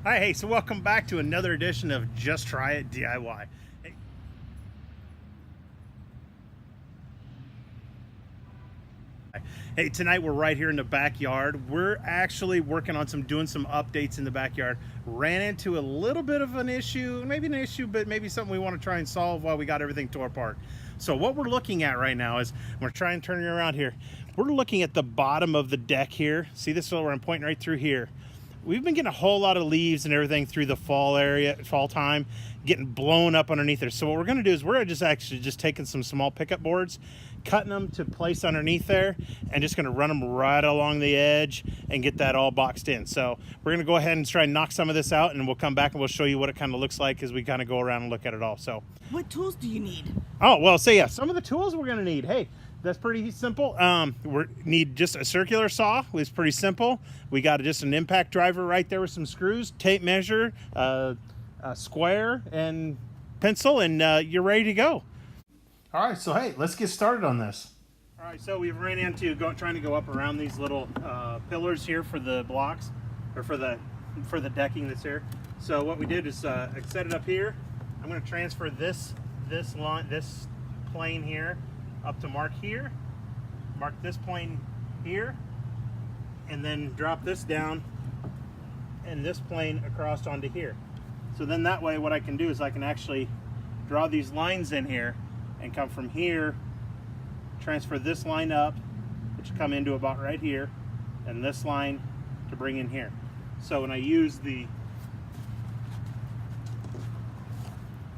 Hi, hey, so welcome back to another edition of Just Try It DIY. Hey, tonight we're right here in the backyard. We're actually working on doing some updates in the backyard. Ran into a little bit of an issue, but maybe something we want to try and solve while we got everything tore apart. So what we're looking at right now is, we're trying to turn it around here. We're looking at the bottom of the deck here. See this is where I'm pointing right through here. We've been getting a whole lot of leaves and everything through the fall time, getting blown up underneath there. So what we're going to do is we're just taking some small pickup boards, cutting them to place underneath there, and just going to run them right along the edge and get that all boxed in. So we're going to go ahead and try and knock some of this out, and we'll come back and we'll show you what it kind of looks like as we kind of go around and look at it all. So what tools do you need? Oh, well, so yeah, some of the tools we're going to need. Hey, that's pretty simple. We need just a circular saw. It's pretty simple. We got just an impact driver right there with some screws, tape measure, a square, and pencil, and you're ready to go. All right, so hey, let's get started on this. All right, so we've ran into trying to go up around these little pillars here for the blocks, or for the decking that's here. So what we did is set it up here. I'm going to transfer this plane here up to mark this plane here, and then drop this down and this plane across onto here. So then that way what I can do is I can actually draw these lines in here and come from here, transfer this line up, which will come into about right here, and this line to bring in here. So when I use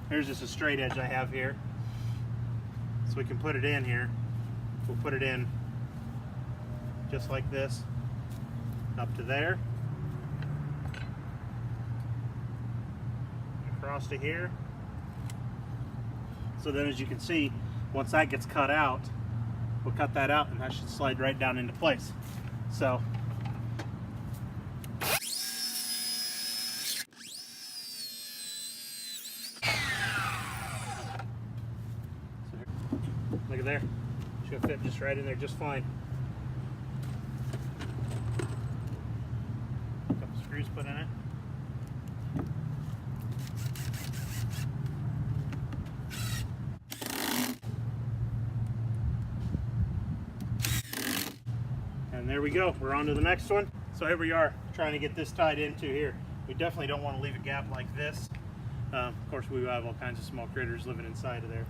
here's just a straight edge I have here. So we can put it in here. We'll put it in just like this, up to there, across to here. So then as you can see, once that gets cut out, we'll cut that out and that should slide right down into place. So look at there. Should fit just right in there just fine. A couple screws put in it. And there we go. We're on to the next one. So here we are trying to get this tied into here. We definitely don't want to leave a gap like this. Of course, we have all kinds of small critters living inside of there.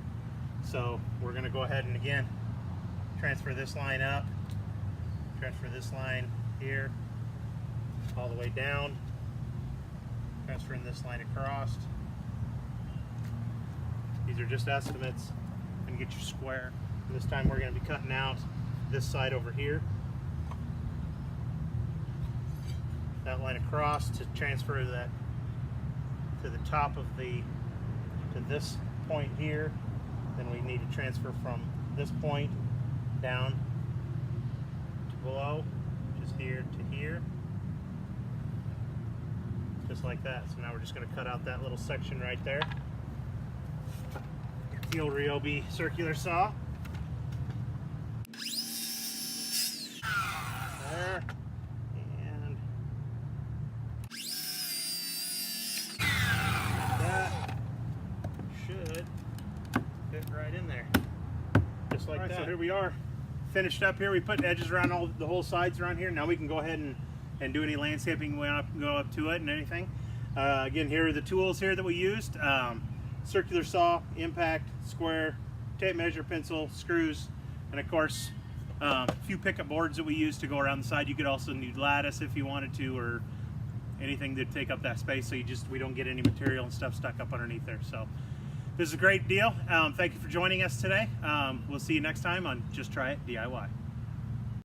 So we're going to go ahead and again transfer this line up, transfer this line here all the way down, transferring this line across. These are just estimates, and get your square. And this time we're going to be cutting out this side over here, that line across to transfer that to the top of to this point here. Then we need to transfer from this point down to below, just here to here, just like that. So now we're just going to cut out that little section right there. The old Ryobi circular saw. There. And that should fit right in there, just like that. So here we are, finished up here. We put edges around the whole sides around here. Now we can go ahead and do any landscaping we want to go up to it and anything. Again, here are the tools here that we used: circular saw, impact, square, tape measure, pencil, screws, and of course a few pickup boards that we used to go around the side. You could also need lattice if you wanted to, or anything to take up that space so we don't get any material and stuff stuck up underneath there. So this is a great deal. Thank you for joining us today. We'll see you next time on Just Try It DIY.